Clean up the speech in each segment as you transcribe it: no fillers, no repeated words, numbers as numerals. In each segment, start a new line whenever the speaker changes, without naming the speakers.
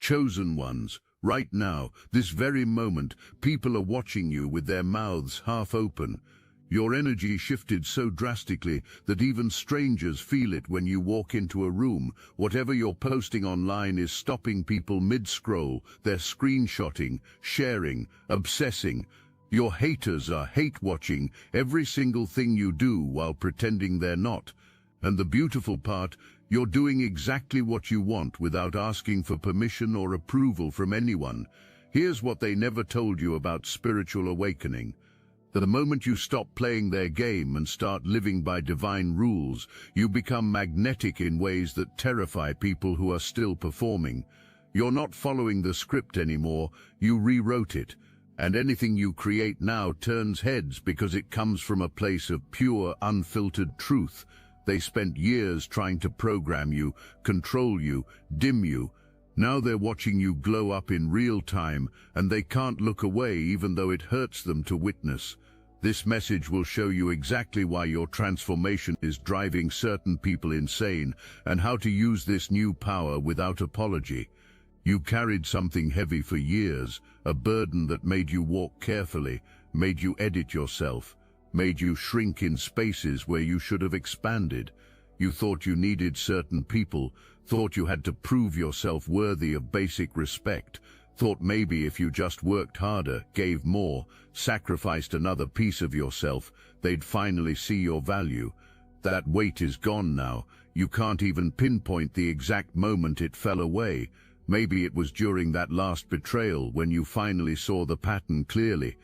Chosen ones, right now, this very moment, people are watching you with their mouths half open. Your energy shifted so drastically that even strangers feel it when you walk into a room. Whatever you're posting online is stopping people mid-scroll. They're screenshotting, sharing, obsessing. Your haters are hate-watching every single thing you do while pretending they're not. And the beautiful part, you're doing exactly what you want without asking for permission or approval from anyone. Here's what they never told you about spiritual awakening. The moment you stop playing their game and start living by divine rules, you become magnetic in ways that terrify people who are still performing. You're not following the script anymore, you rewrote it. And anything you create now turns heads because it comes from a place of pure, unfiltered truth. They spent years trying to program you, control you, dim you. Now they're watching you glow up in real time, and they can't look away even though it hurts them to witness. This message will show you exactly why your transformation is driving certain people insane and how to use this new power without apology. You carried something heavy for years, a burden that made you walk carefully, made you edit yourself, made you shrink in spaces where you should have expanded. You thought you needed certain people, thought you had to prove yourself worthy of basic respect, thought maybe if you just worked harder, gave more, sacrificed another piece of yourself, they'd finally see your value. That weight is gone now. You can't even pinpoint the exact moment it fell away. Maybe it was during that last betrayal when you finally saw the pattern clearly.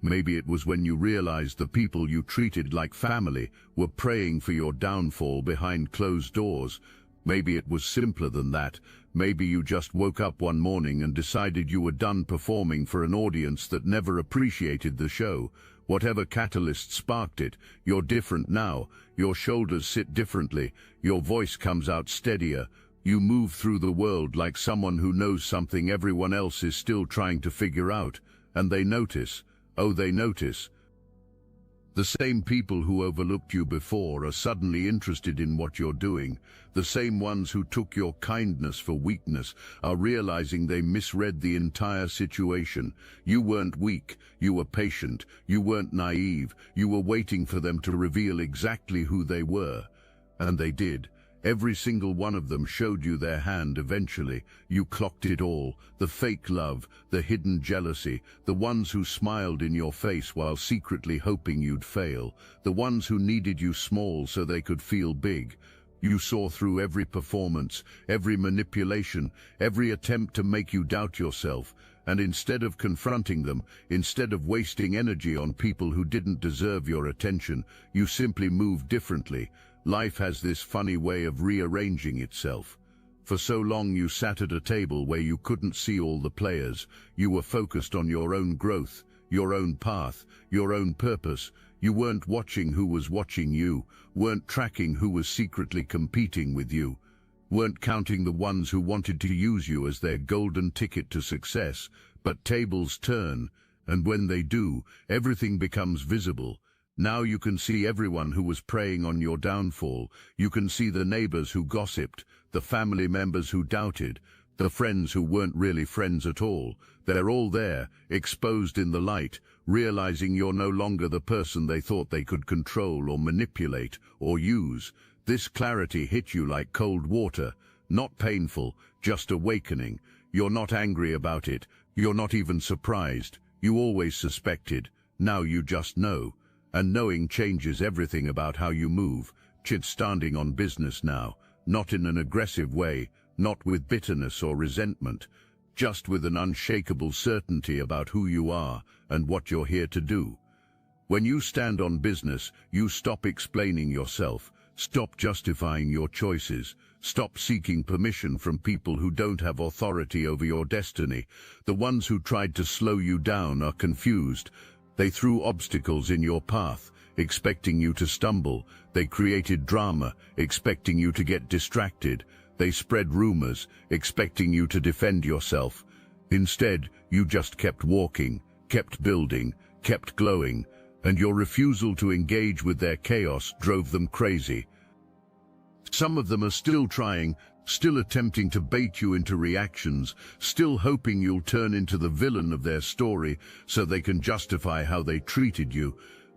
Maybe it was when you realized the people you treated like family were praying for your downfall behind closed doors. Maybe it was simpler than that. Maybe you just woke up one morning and decided you were done performing for an audience that never appreciated the show. Whatever catalyst sparked it, you're different now. Your shoulders sit differently. Your voice comes out steadier. You move through the world like someone who knows something everyone else is still trying to figure out. And they notice. Oh, they notice. The same people who overlooked you before are suddenly interested in what you're doing. The same ones who took your kindness for weakness are realizing they misread the entire situation. You weren't weak, you were patient, you weren't naive, you were waiting for them to reveal exactly who they were. And they did. Every single one of them showed you their hand eventually. You clocked it all, the fake love, the hidden jealousy, the ones who smiled in your face while secretly hoping you'd fail, the ones who needed you small so they could feel big. You saw through every performance, every manipulation, every attempt to make you doubt yourself, and instead of confronting them, instead of wasting energy on people who didn't deserve your attention, you simply moved differently. Life has this funny way of rearranging itself. For so long you sat at a table where you couldn't see all the players. You were focused on your own growth, your own path, your own purpose. You weren't watching who was watching you, weren't tracking who was secretly competing with you, weren't counting the ones who wanted to use you as their golden ticket to success. But tables turn, and when they do, everything becomes visible. Now you can see everyone who was preying on your downfall. You can see the neighbors who gossiped, the family members who doubted, the friends who weren't really friends at all. They're all there, exposed in the light, realizing you're no longer the person they thought they could control or manipulate or use. This clarity hit you like cold water, not painful, just awakening. You're not angry about it. You're not even surprised. You always suspected. Now you just know. And knowing changes everything about how you move. Standing on business now, not in an aggressive way, not with bitterness or resentment, just with an unshakable certainty about who you are and what you're here to do. When you stand on business, you stop explaining yourself, stop justifying your choices, stop seeking permission from people who don't have authority over your destiny. The ones who tried to slow you down are confused. They threw obstacles in your path, expecting you to stumble. They created drama, expecting you to get distracted. They spread rumors, expecting you to defend yourself. Instead, you just kept walking, kept building, kept glowing, and your refusal to engage with their chaos drove them crazy. Some of them are still trying, still attempting to bait you into reactions, still hoping you'll turn into the villain of their story so they can justify how they treated you.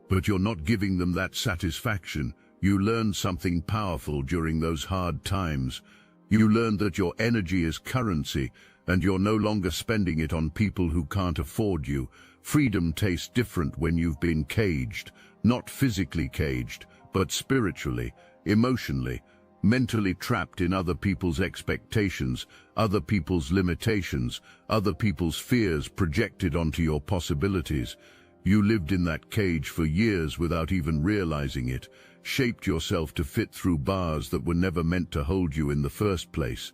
But you're not giving them that satisfaction. You learned something powerful during those hard times. You learned that your energy is currency, and you're no longer spending it on people who can't afford you. Freedom tastes different when you've been caged, not physically caged, but spiritually, emotionally, mentally trapped in other people's expectations, other people's limitations, other people's fears projected onto your possibilities. You lived in that cage for years without even realizing it, shaped yourself to fit through bars that were never meant to hold you in the first place.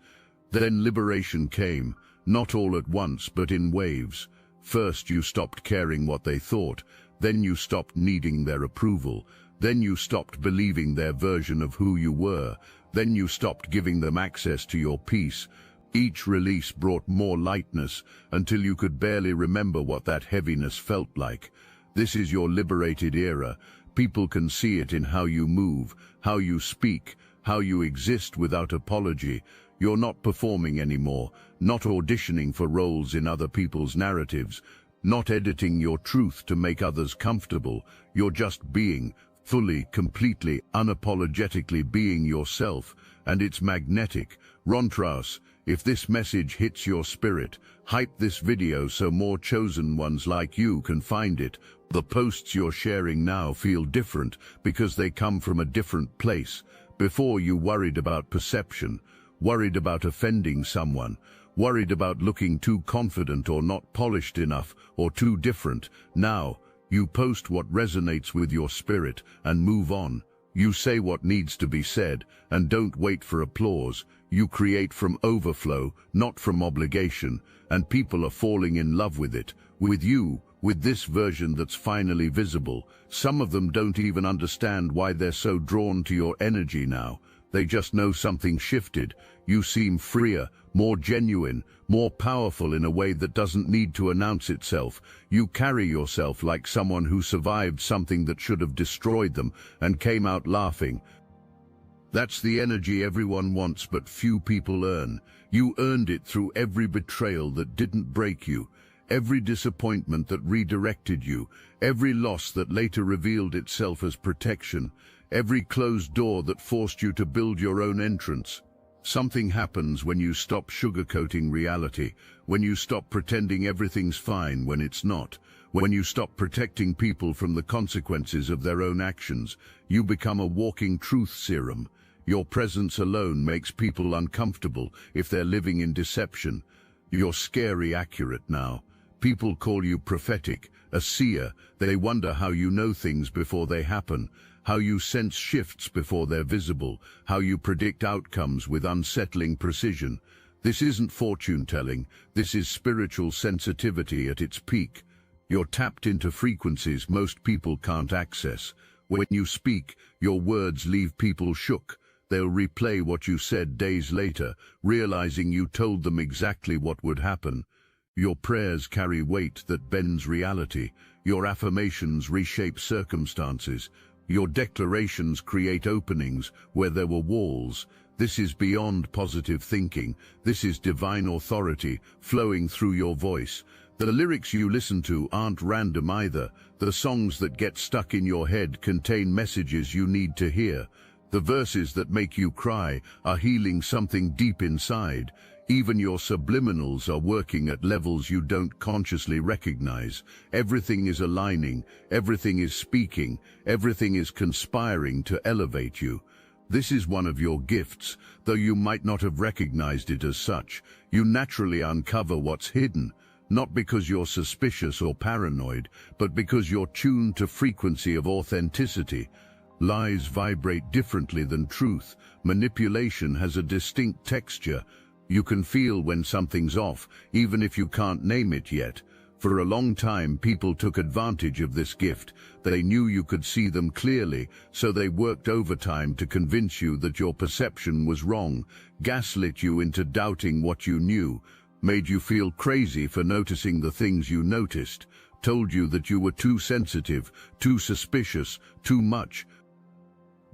Then liberation came, not all at once but in waves. First you stopped caring what they thought, then you stopped needing their approval, then you stopped believing their version of who you were, then you stopped giving them access to your peace. Each release brought more lightness until you could barely remember what that heaviness felt like. This is your liberated era. People can see it in how you move, how you speak, how you exist without apology. You're not performing anymore, not auditioning for roles in other people's narratives, not editing your truth to make others comfortable. You're just being, fully, completely, unapologetically being yourself, and it's magnetic. Rewrote, if this message hits your spirit, hype this video so more chosen ones like you can find it. The posts you're sharing now feel different because they come from a different place. Before you worried about perception, worried about offending someone, worried about looking too confident or not polished enough or too different. Now, you post what resonates with your spirit and move on. You say what needs to be said and don't wait for applause. You create from overflow, not from obligation, and people are falling in love with it, with you, with this version that's finally visible. Some of them don't even understand why they're so drawn to your energy now. They just know something shifted. You seem freer, more genuine, more powerful in a way that doesn't need to announce itself. You carry yourself like someone who survived something that should have destroyed them and came out laughing. That's the energy everyone wants but few people earn. You earned it through every betrayal that didn't break you, every disappointment that redirected you, every loss that later revealed itself as protection, every closed door that forced you to build your own entrance. Something happens when you stop sugarcoating reality, when you stop pretending everything's fine when it's not, when you stop protecting people from the consequences of their own actions. You become a walking truth serum. Your presence alone makes people uncomfortable if they're living in deception. You're scary accurate now. People call you prophetic, a seer. They wonder how you know things before they happen, how you sense shifts before they're visible, how you predict outcomes with unsettling precision. This isn't fortune-telling, this is spiritual sensitivity at its peak. You're tapped into frequencies most people can't access. When you speak, your words leave people shook. They'll replay what you said days later, realizing you told them exactly what would happen. Your prayers carry weight that bends reality. Your affirmations reshape circumstances. Your declarations create openings where there were walls. This is beyond positive thinking. This is divine authority flowing through your voice. The lyrics you listen to aren't random either. The songs that get stuck in your head contain messages you need to hear. The verses that make you cry are healing something deep inside. Even your subliminals are working at levels you don't consciously recognize. Everything is aligning, everything is speaking, everything is conspiring to elevate you. This is one of your gifts, though you might not have recognized it as such. You naturally uncover what's hidden, not because you're suspicious or paranoid, but because you're tuned to frequency of authenticity. Lies vibrate differently than truth. Manipulation has a distinct texture. You can feel when something's off, even if you can't name it yet. For a long time, people took advantage of this gift. They knew you could see them clearly, so they worked overtime to convince you that your perception was wrong, gaslit you into doubting what you knew, made you feel crazy for noticing the things you noticed, told you that you were too sensitive, too suspicious, too much.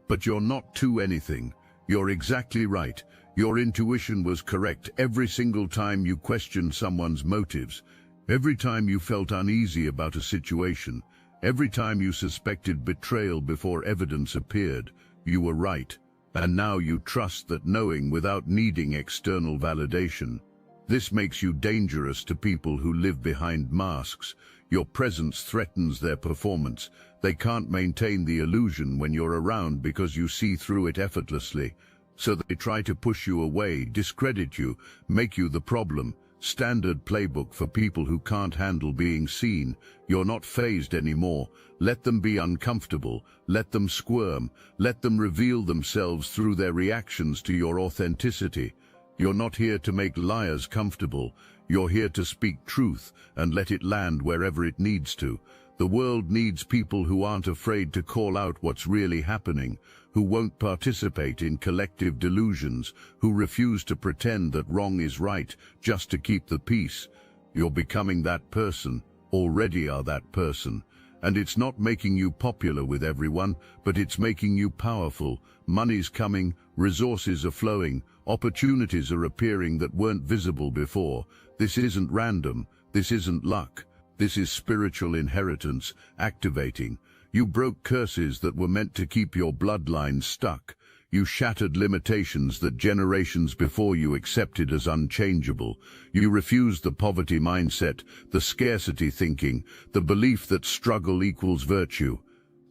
But you're not too anything. You're exactly right. Your intuition was correct every single time you questioned someone's motives, every time you felt uneasy about a situation, every time you suspected betrayal before evidence appeared. You were right, and now you trust that knowing without needing external validation. This makes you dangerous to people who live behind masks. Your presence threatens their performance. They can't maintain the illusion when you're around because you see through it effortlessly. So they try to push you away, discredit you, make you the problem. Standard playbook for people who can't handle being seen. You're not fazed anymore. Let them be uncomfortable. Let them squirm. Let them reveal themselves through their reactions to your authenticity. You're not here to make liars comfortable. You're here to speak truth and let it land wherever it needs to. The world needs people who aren't afraid to call out what's really happening, who won't participate in collective delusions, who refuse to pretend that wrong is right just to keep the peace. You're becoming that person, already are that person. And it's not making you popular with everyone, but it's making you powerful. Money's coming, resources are flowing, opportunities are appearing that weren't visible before. This isn't random, this isn't luck. This is spiritual inheritance activating. You broke curses that were meant to keep your bloodline stuck. You shattered limitations that generations before you accepted as unchangeable. You refused the poverty mindset, the scarcity thinking, the belief that struggle equals virtue.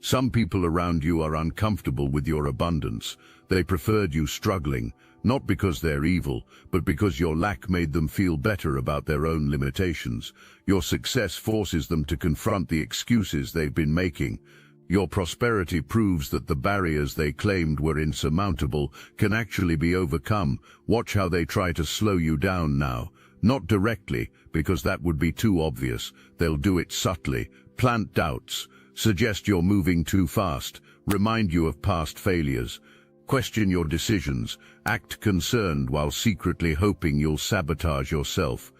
Some people around you are uncomfortable with your abundance. They preferred you struggling, not because they're evil, but because your lack made them feel better about their own limitations. Your success forces them to confront the excuses they've been making. Your prosperity proves that the barriers they claimed were insurmountable can actually be overcome. Watch how they try to slow you down now. Not directly, because that would be too obvious. They'll do it subtly, plant doubts, suggest you're moving too fast, remind you of past failures. Question your decisions, act concerned while secretly hoping you'll sabotage yourself.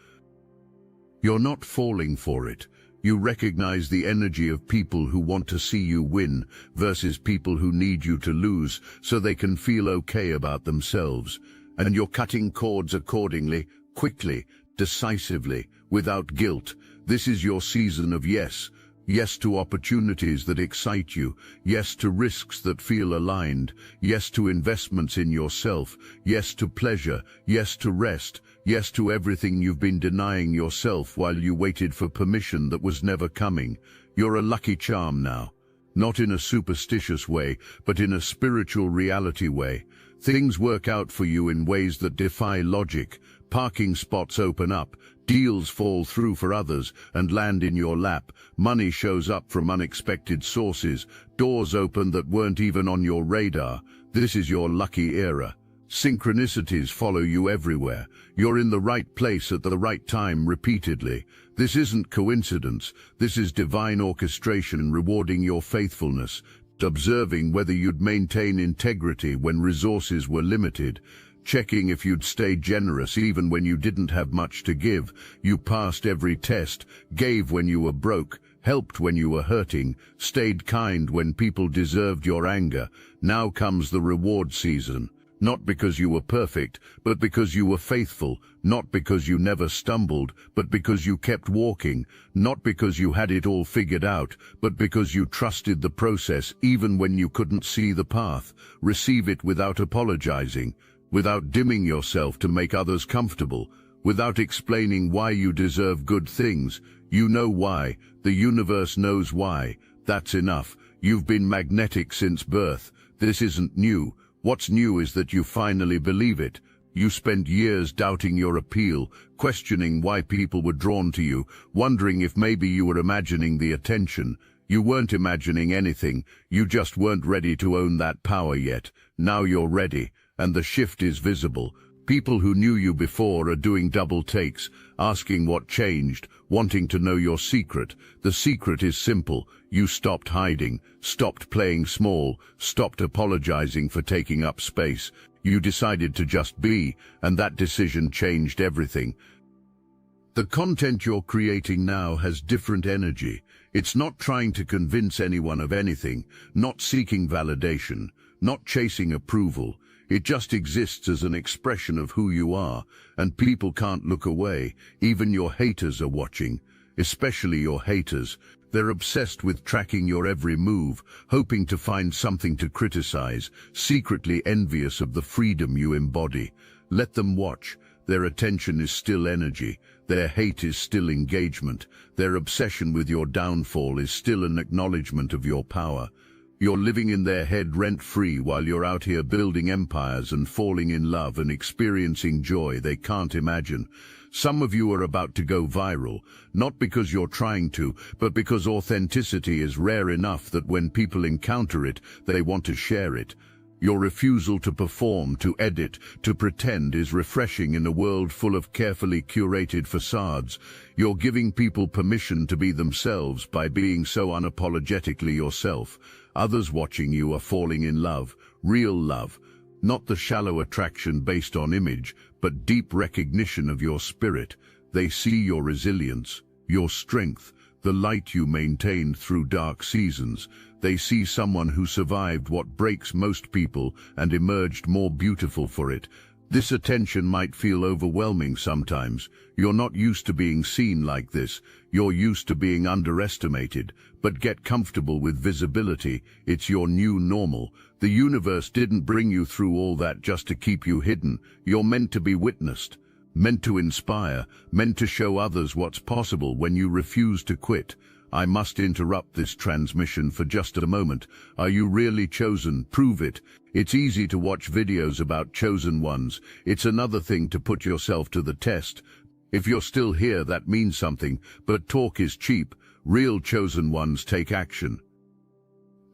You're not falling for it. You recognize the energy of people who want to see you win versus people who need you to lose so they can feel okay about themselves. And you're cutting cords accordingly, quickly, decisively, without guilt. This is your season of yes. Yes to opportunities that excite you. Yes to risks that feel aligned. Yes to investments in yourself. Yes to pleasure. Yes to rest. Yes to everything you've been denying yourself while you waited for permission that was never coming. You're a lucky charm now. Not in a superstitious way, but in a spiritual reality way. Things work out for you in ways that defy logic. Parking spots open up, deals fall through for others and land in your lap. Money shows up from unexpected sources, doors open that weren't even on your radar. This is your lucky era. Synchronicities follow you everywhere. You're in the right place at the right time repeatedly. This isn't coincidence. This is divine orchestration rewarding your faithfulness, observing whether you'd maintain integrity when resources were limited, checking if you'd stay generous even when you didn't have much to give. You passed every test, gave when you were broke, helped when you were hurting, stayed kind when people deserved your anger. Now comes the reward season. Not because you were perfect, but because you were faithful. Not because you never stumbled, but because you kept walking. Not because you had it all figured out, but because you trusted the process even when you couldn't see the path. Receive it without apologizing, without dimming yourself to make others comfortable, without explaining why you deserve good things. You know why. The universe knows why. That's enough. You've been magnetic since birth. This isn't new. What's new is that you finally believe it. You spent years doubting your appeal, questioning why people were drawn to you, wondering if maybe you were imagining the attention. You weren't imagining anything. You just weren't ready to own that power yet. Now you're ready, and the shift is visible. People who knew you before are doing double takes, asking what changed, wanting to know your secret. The secret is simple. You stopped hiding, stopped playing small, stopped apologizing for taking up space. You decided to just be, and that decision changed everything. The content you're creating now has different energy. It's not trying to convince anyone of anything, not seeking validation, not chasing approval. It just exists as an expression of who you are, and people can't look away. Even your haters are watching, especially your haters. They're obsessed with tracking your every move, hoping to find something to criticize, secretly envious of the freedom you embody. Let them watch. Their attention is still energy. Their hate is still engagement. Their obsession with your downfall is still an acknowledgement of your power. You're living in their head rent-free while you're out here building empires and falling in love and experiencing joy they can't imagine. Some of you are about to go viral, not because you're trying to, but because authenticity is rare enough that when people encounter it, they want to share it. Your refusal to perform, to edit, to pretend is refreshing in a world full of carefully curated facades. You're giving people permission to be themselves by being so unapologetically yourself. Others watching you are falling in love, real love, not the shallow attraction based on image, but deep recognition of your spirit. They see your resilience, your strength, the light you maintained through dark seasons. They see someone who survived what breaks most people and emerged more beautiful for it. This attention might feel overwhelming sometimes. You're not used to being seen like this. You're used to being underestimated. But get comfortable with visibility. It's your new normal. The universe didn't bring you through all that just to keep you hidden. You're meant to be witnessed, meant to inspire, meant to show others what's possible when you refuse to quit. I must interrupt this transmission for just a moment. Are you really chosen? Prove it. It's easy to watch videos about chosen ones. It's another thing to put yourself to the test. If you're still here, that means something, but talk is cheap. Real chosen ones take action.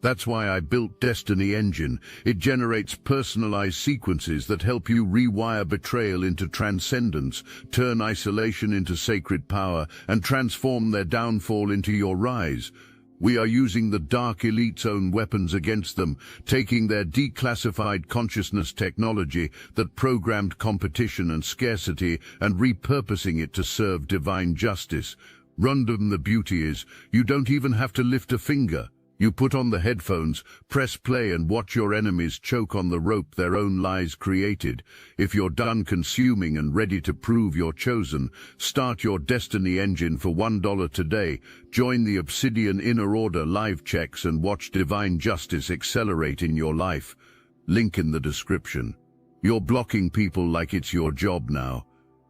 That's why I built Destiny Engine. It generates personalized sequences that help you rewire betrayal into transcendence, turn isolation into sacred power, and transform their downfall into your rise. We are using the Dark Elite's own weapons against them, taking their declassified consciousness technology that programmed competition and scarcity and repurposing it to serve divine justice. Random the beauty is, you don't even have to lift a finger. You put on the headphones, press play and watch your enemies choke on the rope their own lies created. If you're done consuming and ready to prove you're chosen, start your Destiny Engine for $1 today. Join the Obsidian Inner Order live checks and watch divine justice accelerate in your life. Link in the description. You're blocking people like it's your job now.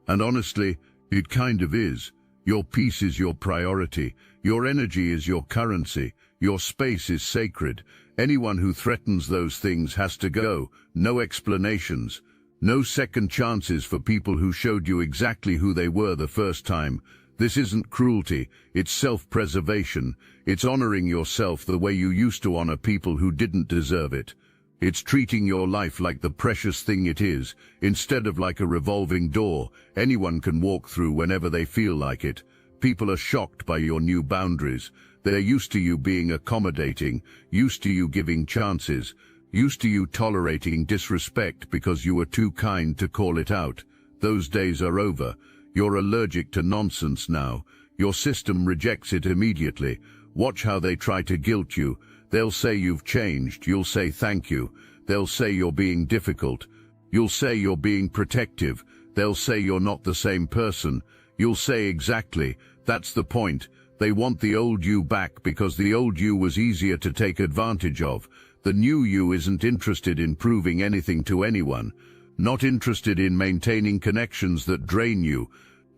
And honestly, it kind of is. Your peace is your priority. Your energy is your currency. Your space is sacred. Anyone who threatens those things has to go. No explanations. No second chances for people who showed you exactly who they were the first time. This isn't cruelty. It's self-preservation. It's honoring yourself the way you used to honor people who didn't deserve it. It's treating your life like the precious thing it is, instead of like a revolving door anyone can walk through whenever they feel like it. People are shocked by your new boundaries. They're used to you being accommodating, used to you giving chances, used to you tolerating disrespect because you were too kind to call it out. Those days are over. You're allergic to nonsense now. Your system rejects it immediately. Watch how they try to guilt you. They'll say you've changed. You'll say thank you. They'll say you're being difficult. You'll say you're being protective. They'll say you're not the same person. You'll say exactly, that's the point. They want the old you back because the old you was easier to take advantage of. The new you isn't interested in proving anything to anyone. Not interested in maintaining connections that drain you.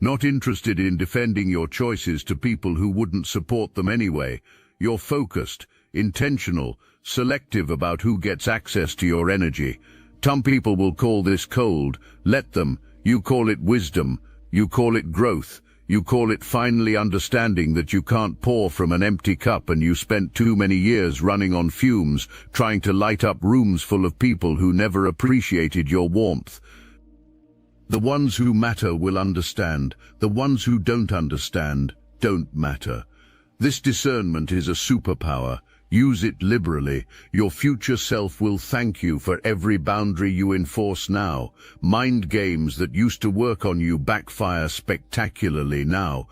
Not interested in defending your choices to people who wouldn't support them anyway. You're focused, intentional, selective about who gets access to your energy. Some people will call this cold. Let them. You call it wisdom. You call it growth. You call it finally understanding that you can't pour from an empty cup and you spent too many years running on fumes, trying to light up rooms full of people who never appreciated your warmth. The ones who matter will understand. The ones who don't understand don't matter. This discernment is a superpower. Use it liberally. Your future self will thank you for every boundary you enforce now. Mind games that used to work on you backfire spectacularly now.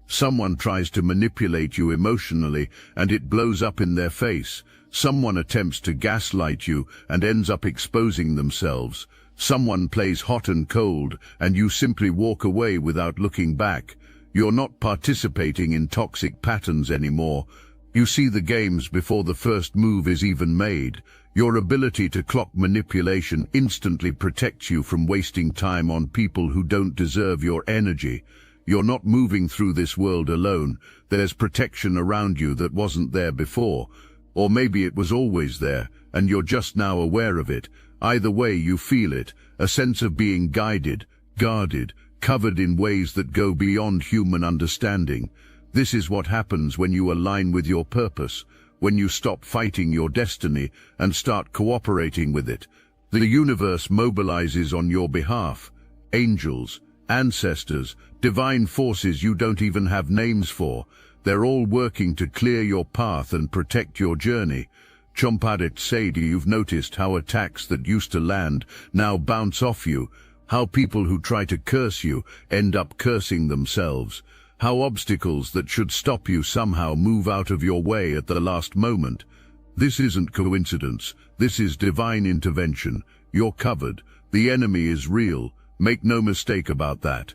Someone tries to manipulate you emotionally and it blows up in their face. Someone attempts to gaslight you and ends up exposing themselves. Someone plays hot and cold, and you simply walk away without looking back. You're not participating in toxic patterns anymore. You see the games before the first move is even made. Your ability to clock manipulation instantly protects you from wasting time on people who don't deserve your energy. You're not moving through this world alone. There's protection around you that wasn't there before. Or maybe it was always there, and you're just now aware of it. Either way, you feel it, a sense of being guided, guarded, covered in ways that go beyond human understanding. This is what happens when you align with your purpose, when you stop fighting your destiny and start cooperating with it. The universe mobilizes on your behalf. Angels, ancestors, divine forces you don't even have names for. They're all working to clear your path and protect your journey. Chompadet Sadie, you've noticed how attacks that used to land now bounce off you, how people who try to curse you end up cursing themselves, how obstacles that should stop you somehow move out of your way at the last moment. This isn't coincidence, this is divine intervention. You're covered. The enemy is real. Make no mistake about that.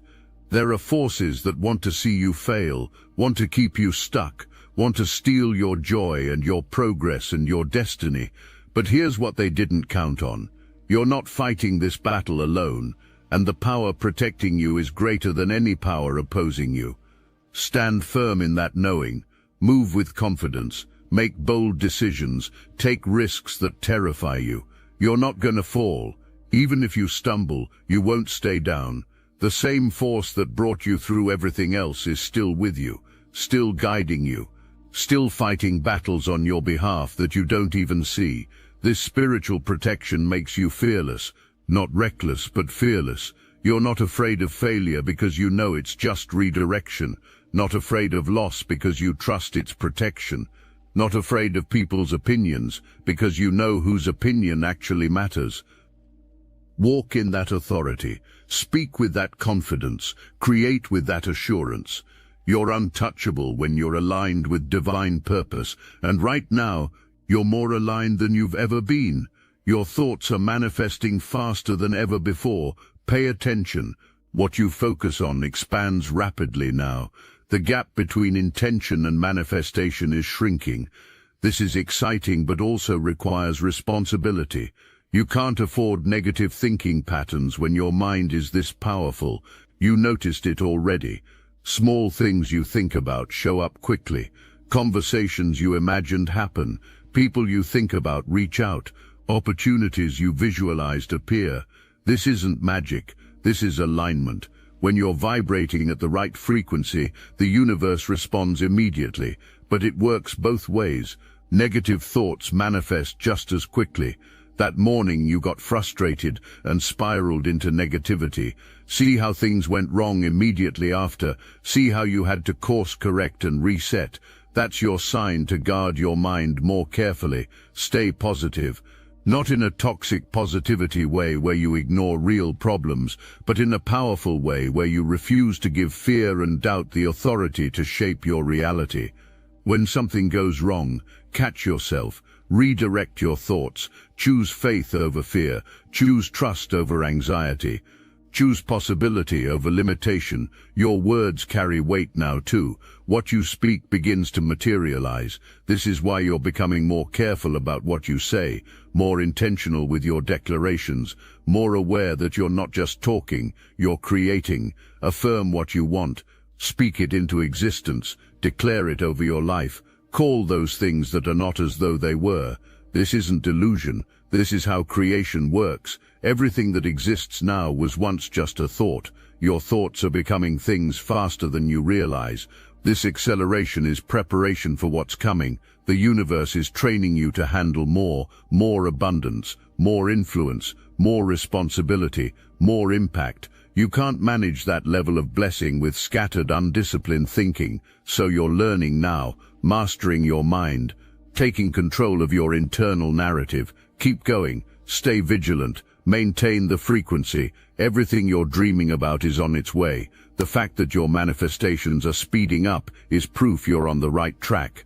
There are forces that want to see you fail, want to keep you stuck, want to steal your joy and your progress and your destiny. But here's what they didn't count on. You're not fighting this battle alone, and the power protecting you is greater than any power opposing you. Stand firm in that knowing. Move with confidence. Make bold decisions. Take risks that terrify you. You're not going to fall. Even if you stumble, you won't stay down. The same force that brought you through everything else is still with you, still guiding you, still fighting battles on your behalf that you don't even see. This spiritual protection makes you fearless, not reckless but fearless. You're not afraid of failure because you know it's just redirection, not afraid of loss because you trust its protection, not afraid of people's opinions because you know whose opinion actually matters. Walk in that authority, speak with that confidence, create with that assurance. You're untouchable when you're aligned with divine purpose, and right now, you're more aligned than you've ever been. Your thoughts are manifesting faster than ever before. Pay attention. What you focus on expands rapidly now. The gap between intention and manifestation is shrinking. This is exciting but also requires responsibility. You can't afford negative thinking patterns when your mind is this powerful. You noticed it already. Small things you think about show up quickly. Conversations you imagined happen. People you think about reach out. Opportunities you visualized appear. This isn't magic. This is alignment. When you're vibrating at the right frequency, the universe responds immediately. But it works both ways. Negative thoughts manifest just as quickly. That morning you got frustrated and spiraled into negativity. See how things went wrong immediately after. See how you had to course correct and reset. That's your sign to guard your mind more carefully. Stay positive. Not in a toxic positivity way where you ignore real problems, but in a powerful way where you refuse to give fear and doubt the authority to shape your reality. When something goes wrong, catch yourself. Redirect your thoughts. Choose faith over fear. Choose trust over anxiety. Choose possibility over limitation. Your words carry weight now too. What you speak begins to materialize. This is why you're becoming more careful about what you say, more intentional with your declarations, more aware that you're not just talking, you're creating. Affirm what you want. Speak it into existence. Declare it over your life. Call those things that are not as though they were. This isn't delusion. This is how creation works. Everything that exists now was once just a thought. Your thoughts are becoming things faster than you realize. This acceleration is preparation for what's coming. The universe is training you to handle more abundance, more influence, more responsibility, more impact. You can't manage that level of blessing with scattered, undisciplined thinking. So you're learning now, mastering your mind, taking control of your internal narrative. Keep going, stay vigilant, maintain the frequency. Everything you're dreaming about is on its way. The fact that your manifestations are speeding up is proof you're on the right track.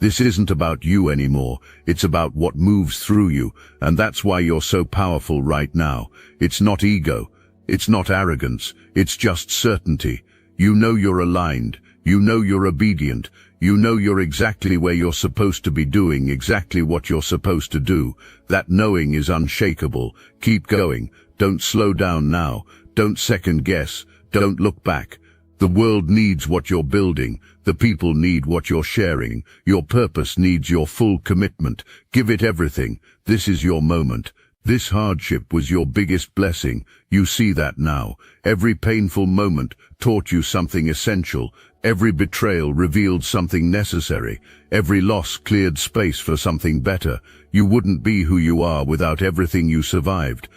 This isn't about you anymore, it's about what moves through you, and that's why you're so powerful right now. It's not ego, it's not arrogance, it's just certainty. You know you're aligned, you know you're obedient, you know you're exactly where you're supposed to be doing exactly what you're supposed to do. That knowing is unshakable. Keep going, don't slow down now, don't second guess, don't look back. The world needs what you're building. The people need what you're sharing. Your purpose needs your full commitment. Give it everything. This is your moment. This hardship was your biggest blessing. You see that now. Every painful moment taught you something essential. Every betrayal revealed something necessary. Every loss cleared space for something better. You wouldn't be who you are without everything you survived.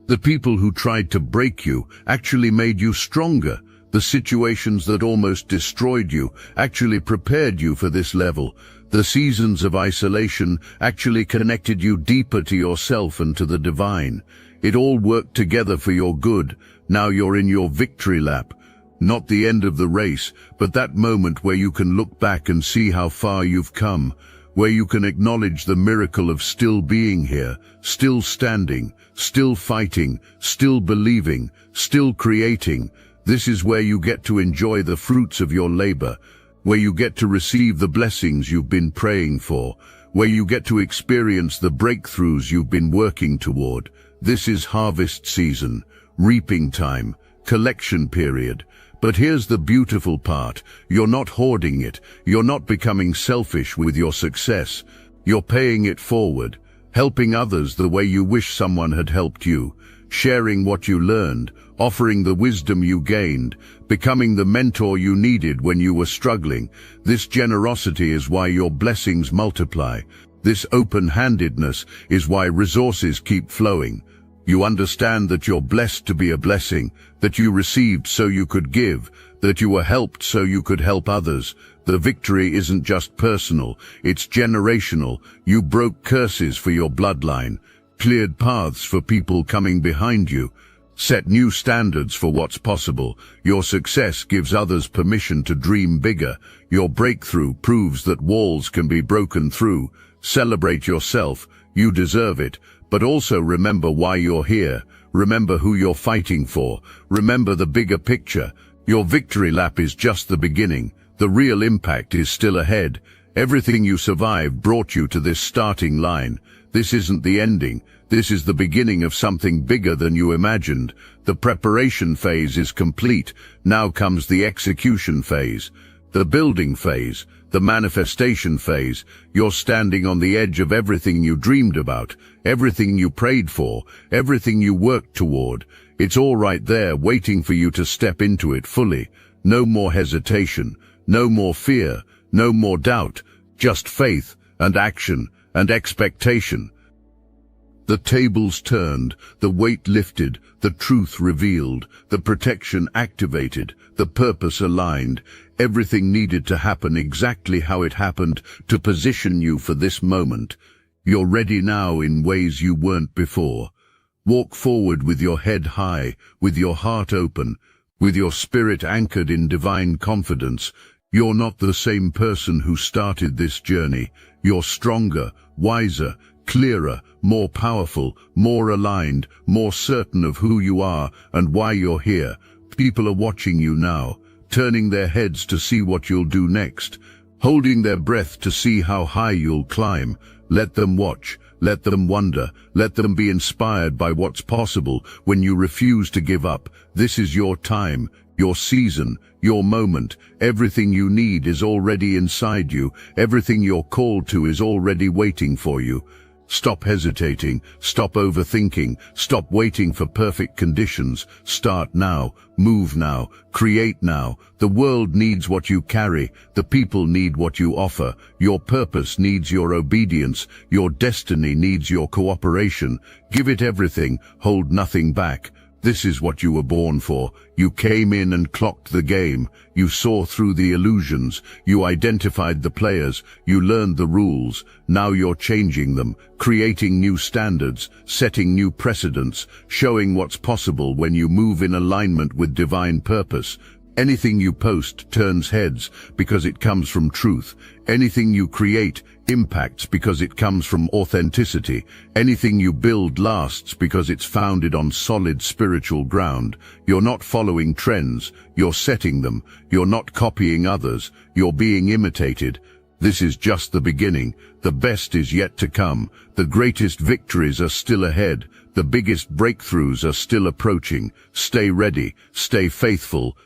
The people who tried to break you actually made you stronger. The situations that almost destroyed you actually prepared you for this level. The seasons of isolation actually connected you deeper to yourself and to the divine. It all worked together for your good. Now you're in your victory lap. Not the end of the race, but that moment where you can look back and see how far you've come, where you can acknowledge the miracle of still being here, still standing, still fighting, still believing, still creating. This is where you get to enjoy the fruits of your labor, where you get to receive the blessings you've been praying for, where you get to experience the breakthroughs you've been working toward. This is harvest season, reaping time, collection period. But here's the beautiful part. You're not hoarding it. You're not becoming selfish with your success. You're paying it forward, helping others the way you wish someone had helped you, sharing what you learned, offering the wisdom you gained, becoming the mentor you needed when you were struggling. This generosity is why your blessings multiply. This open-handedness is why resources keep flowing. You understand that you're blessed to be a blessing, that you received so you could give, that you were helped so you could help others. The victory isn't just personal, it's generational. You broke curses for your bloodline, cleared paths for people coming behind you, set new standards for what's possible. Your success gives others permission to dream bigger. Your breakthrough proves that walls can be broken through. Celebrate yourself. You deserve it. But also remember why you're here. Remember who you're fighting for. Remember the bigger picture. Your victory lap is just the beginning. The real impact is still ahead. Everything you survived brought you to this starting line. This isn't the ending. This is the beginning of something bigger than you imagined. The preparation phase is complete. Now comes the execution phase, the building phase, the manifestation phase. You're standing on the edge of everything you dreamed about, everything you prayed for, everything you worked toward. It's all right there waiting for you to step into it fully. No more hesitation, no more fear, no more doubt, just faith and action and expectation. The tables turned, the weight lifted, the truth revealed, the protection activated, the purpose aligned. Everything needed to happen exactly how it happened to position you for this moment. You're ready now in ways you weren't before. Walk forward with your head high, with your heart open, with your spirit anchored in divine confidence. You're not the same person who started this journey. You're stronger, wiser, clearer, more powerful, more aligned, more certain of who you are and why you're here. People are watching you now, turning their heads to see what you'll do next, holding their breath to see how high you'll climb. Let them watch, let them wonder, let them be inspired by what's possible when you refuse to give up. This is your time, your season, your moment. Everything you need is already inside you. Everything you're called to is already waiting for you. Stop hesitating, stop overthinking, stop waiting for perfect conditions. Start now, move now, create now. The world needs what you carry, the people need what you offer. Your purpose needs your obedience, your destiny needs your cooperation. Give it everything, hold nothing back. This is what you were born for. You came in and clocked the game. You saw through the illusions. You identified the players. You learned the rules. Now you're changing them, creating new standards, setting new precedents, showing what's possible when you move in alignment with divine purpose. Anything you post turns heads because it comes from truth. Anything you create impacts because it comes from authenticity. Anything you build lasts because it's founded on solid spiritual ground. You're not following trends, you're setting them. You're not copying others, you're being imitated. This is just the beginning. The best is yet to come. The greatest victories are still ahead. The biggest breakthroughs are still approaching. Stay ready, stay faithful,